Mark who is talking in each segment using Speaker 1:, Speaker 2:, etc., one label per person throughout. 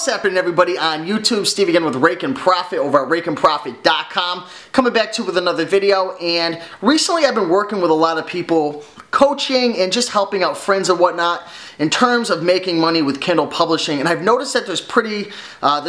Speaker 1: What's happening, everybody, on YouTube? Steve again with Rake and Profit over at rakeandprofit.com. Coming back to you with another video, and recently I've been working with a lot of people, coaching and just helping out friends and whatnot in terms of making money with Kindle publishing. And I've noticed that there's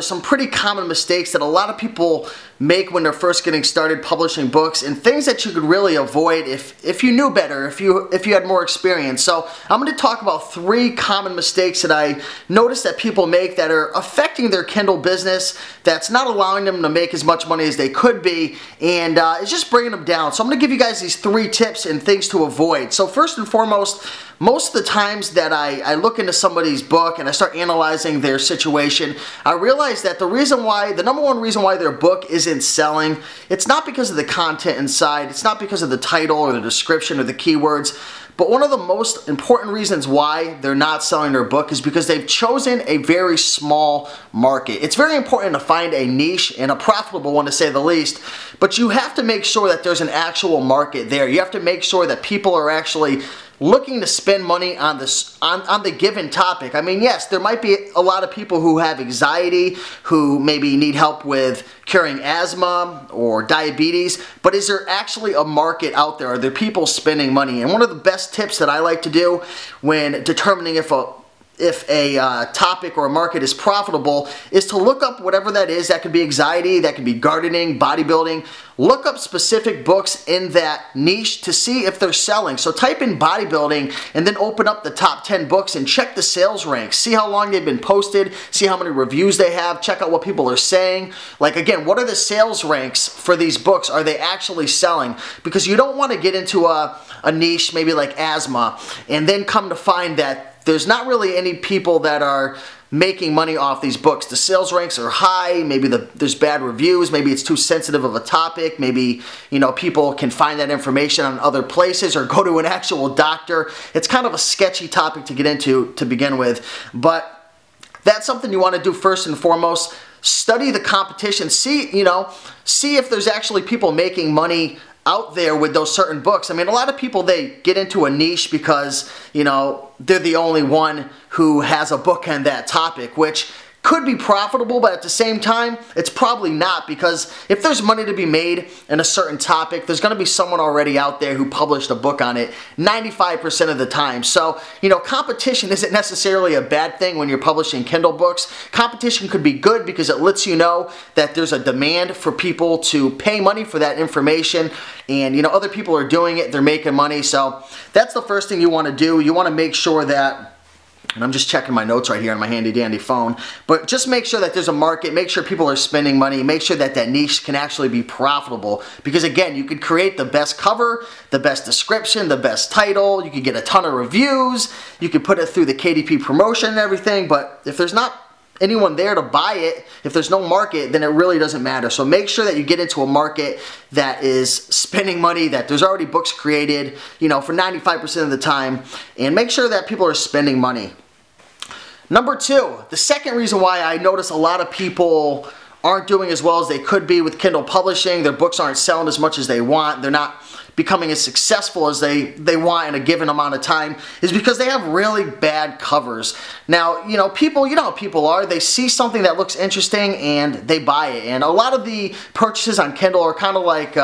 Speaker 1: some pretty common mistakes that a lot of people make when they're first getting started publishing books, and things that you could really avoid if you knew better, if you had more experience. So I'm going to talk about 3 common mistakes that I noticed that people make that are affecting their Kindle business, that's not allowing them to make as much money as they could be, and it's just bringing them down. So I'm going to give you guys these 3 tips and things to avoid. So first and foremost, most of the times that I look into somebody's book and I start analyzing their situation, I realize that the number one reason why their book isn't selling, it's not because of the content inside, it's not because of the title or the description or the keywords, but one of the most important reasons why they're not selling their book is because they've chosen a very small market. It's very important to find a niche, and a profitable one to say the least, but you have to make sure that there's an actual market there. You have to make sure that people are actually looking to spend money on the given topic. I mean, yes, there might be a lot of people who have anxiety, who maybe need help with curing asthma or diabetes, but is there actually a market out there? Are there people spending money? And one of the best tips that I like to do when determining if a topic or a market is profitable is to look up whatever that is. That could be anxiety, that could be gardening, bodybuilding. Look up specific books in that niche to see if they're selling. So type in bodybuilding and then open up the top 10 books and check the sales ranks. See how long they've been posted, see how many reviews they have, check out what people are saying. Like, again, what are the sales ranks for these books? Are they actually selling? Because you don't want to get into a niche, maybe like asthma, and then come to find that there's not really any people that are making money off these books. The sales ranks are high, maybe there's bad reviews, maybe it's too sensitive of a topic, maybe, you know, people can find that information on other places or go to an actual doctor. It's kind of a sketchy topic to get into to begin with, but that's something you want to do first and foremost. Study the competition, see if there's actually people making money out there with those certain books. I mean, a lot of people, they get into a niche because, you know, they're the only one who has a book on that topic, which could be profitable, but at the same time, it's probably not, because if there's money to be made in a certain topic, there's going to be someone already out there who published a book on it 95% of the time. So, you know, competition isn't necessarily a bad thing when you're publishing Kindle books. Competition could be good because it lets you know that there's a demand for people to pay money for that information, and, you know, other people are doing it, they're making money. So that's the first thing you want to do. You want to make sure that, and I'm just checking my notes right here on my handy dandy phone, but just make sure that there's a market, make sure people are spending money, make sure that that niche can actually be profitable. Because again, you could create the best cover, the best description, the best title, you could get a ton of reviews, you could put it through the KDP promotion and everything, but if there's not anyone there to buy it, if there's no market, then it really doesn't matter. So make sure that you get into a market that is spending money, that there's already books created, you know, for 95% of the time, and make sure that people are spending money. Number 2, the second reason why I notice a lot of people aren't doing as well as they could be with Kindle publishing, their books aren't selling as much as they want, they're not becoming as successful as they want in a given amount of time, is because they have really bad covers. Now, you know how people are. They see something that looks interesting and they buy it. And a lot of the purchases on Kindle are kind of like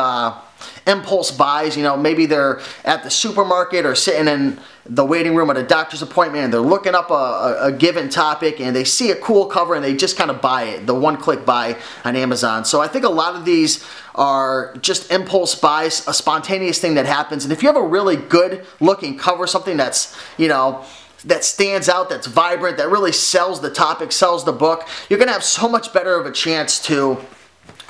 Speaker 1: impulse buys. You know, maybe they're at the supermarket or sitting in the waiting room at a doctor's appointment and they're looking up a given topic and they see a cool cover and they just kind of buy it, the one-click buy on Amazon. So I think a lot of these are just impulse buys, a spontaneous thing that happens. And if you have a really good looking cover, something that's, you know, that stands out, that's vibrant, that really sells the topic, sells the book, you're going to have so much better of a chance to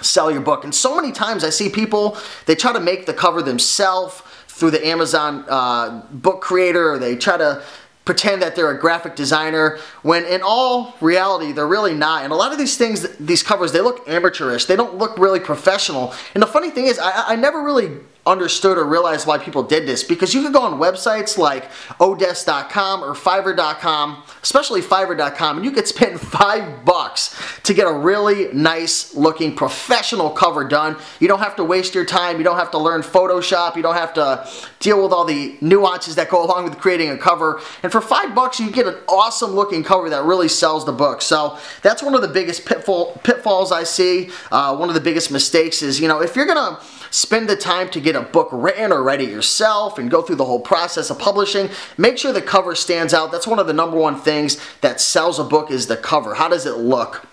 Speaker 1: sell your book. And so many times I see people, they try to make the cover themselves through the Amazon book creator, or they try to pretend that they're a graphic designer, when in all reality they're really not. And a lot of these things, these covers, they look amateurish, they don't look really professional. And the funny thing is, I never really understood or realized why people did this, because you could go on websites like Odesk.com or Fiverr.com, especially Fiverr.com, and you could spend $5 to get a really nice looking professional cover done. You don't have to waste your time, you don't have to learn Photoshop, you don't have to deal with all the nuances that go along with creating a cover, and for $5 you get an awesome looking cover that really sells the book. So that's one of the biggest pitfalls I see. One of the biggest mistakes is, if you're gonna spend the time to get a book written or write it yourself and go through the whole process of publishing, make sure the cover stands out. That's one of the #1 things that sells a book, is the cover. How does it look?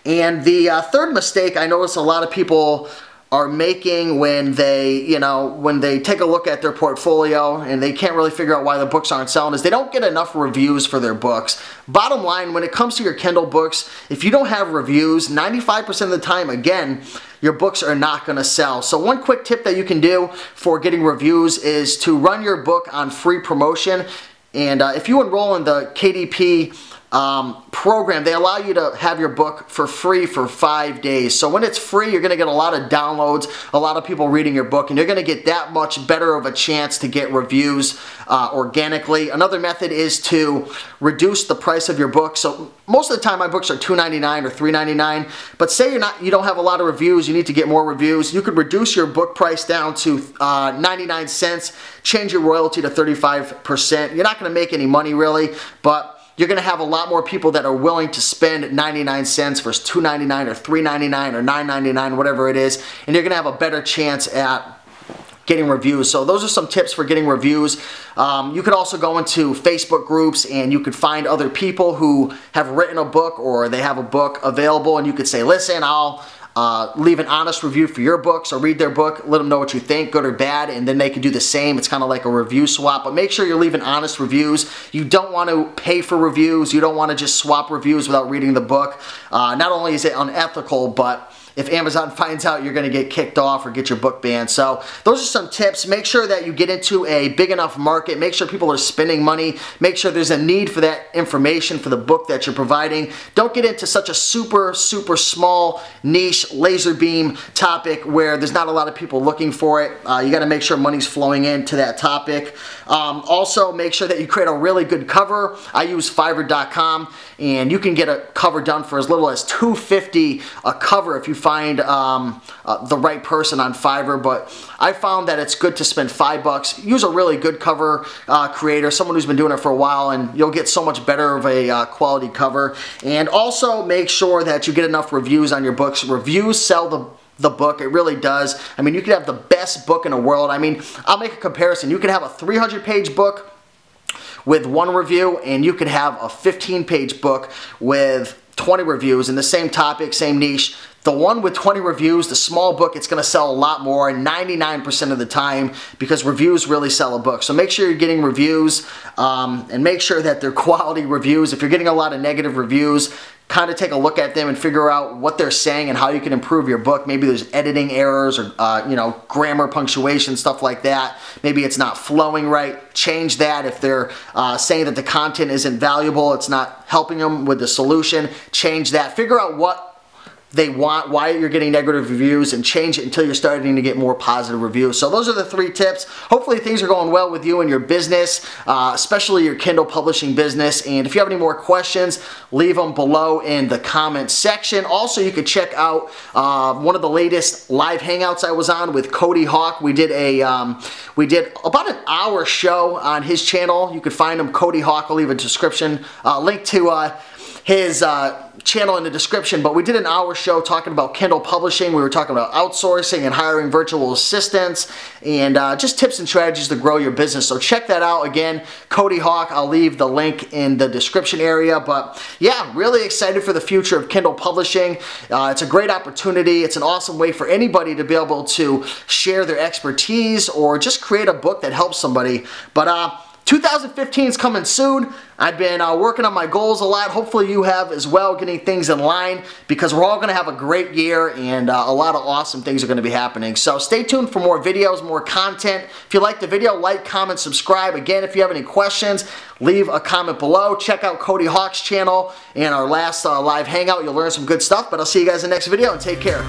Speaker 1: And the third mistake I notice a lot of people are making when they, when they take a look at their portfolio and they can't really figure out why the books aren't selling, is they don't get enough reviews for their books. Bottom line, when it comes to your Kindle books, if you don't have reviews, 95% of the time, again, your books are not going to sell. So one quick tip that you can do for getting reviews is to run your book on free promotion. And if you enroll in the KDP program, they allow you to have your book for free for 5 days. So when it's free, you're going to get a lot of downloads, a lot of people reading your book, and you're going to get that much better of a chance to get reviews organically. Another method is to reduce the price of your book. So most of the time my books are $2.99 or $3.99, but say you don't have a lot of reviews, you need to get more reviews, you could reduce your book price down to 99 cents, change your royalty to 35%. You're not going to make any money really, but you're going to have a lot more people that are willing to spend 99 cents versus $2.99 or $3.99 or $9.99, whatever it is, and you're going to have a better chance at getting reviews. So those are some tips for getting reviews. You could also go into Facebook groups and you could find other people who have written a book or they have a book available, and you could say, listen, I'll leave an honest review for your book. So read their book, let them know what you think, good or bad, and then they can do the same. It's kind of like a review swap, but make sure you're leaving honest reviews. You don't want to pay for reviews. You don't want to just swap reviews without reading the book. Not only is it unethical, but if Amazon finds out, you're going to get kicked off or get your book banned. So those are some tips. Make sure that you get into a big enough market. Make sure people are spending money. Make sure there's a need for that information for the book that you're providing. Don't get into such a super small niche laser beam topic where there's not a lot of people looking for it. You got to make sure money's flowing into that topic. Also, make sure that you create a really good cover. I use Fiverr.com, and you can get a cover done for as little as $2.50 a cover if you find the right person on Fiverr. But I found that it's good to spend $5. Use a really good cover creator, someone who's been doing it for a while, and you'll get so much better of a quality cover. And also make sure that you get enough reviews on your books. Reviews sell the book. It really does. I mean, you could have the best book in the world. I mean, I'll make a comparison. You could have a 300-page book with 1 review, and you could have a 15-page book with 20 reviews in the same topic, same niche. The one with 20 reviews, the small book, it's going to sell a lot more 99% of the time, because reviews really sell a book. So make sure you're getting reviews, and make sure that they're quality reviews. If you're getting a lot of negative reviews, kind of take a look at them and figure out what they're saying and how you can improve your book. Maybe there's editing errors or grammar, punctuation, stuff like that. Maybe it's not flowing right. Change that. If they're saying that the content isn't valuable, it's not helping them with the solution, change that. Figure out what they want, why you're getting negative reviews, and change it until you're starting to get more positive reviews. So those are the 3 tips. Hopefully things are going well with you and your business, especially your Kindle publishing business. And if you have any more questions, leave them below in the comment section. Also, you can check out one of the latest live hangouts I was on with Cody Hawk. We did about an hour show on his channel. You can find him, Cody Hawk. I'll leave a description link to his channel in the description. But we did an hour show talking about Kindle publishing. We were talking about outsourcing and hiring virtual assistants, and just tips and strategies to grow your business. So check that out. Again, Cody Hawk. I'll leave the link in the description area. But yeah, really excited for the future of Kindle publishing. It's a great opportunity. It's an awesome way for anybody to be able to share their expertise or just create a book that helps somebody. But 2015 is coming soon. I've been working on my goals a lot. Hopefully you have as well, getting things in line, because we're all going to have a great year, and a lot of awesome things are going to be happening. So stay tuned for more videos, more content. If you like the video, like, comment, subscribe. Again, if you have any questions, leave a comment below. Check out Cody Hawk's channel and our last live hangout. You'll learn some good stuff. But I'll see you guys in the next video, and take care.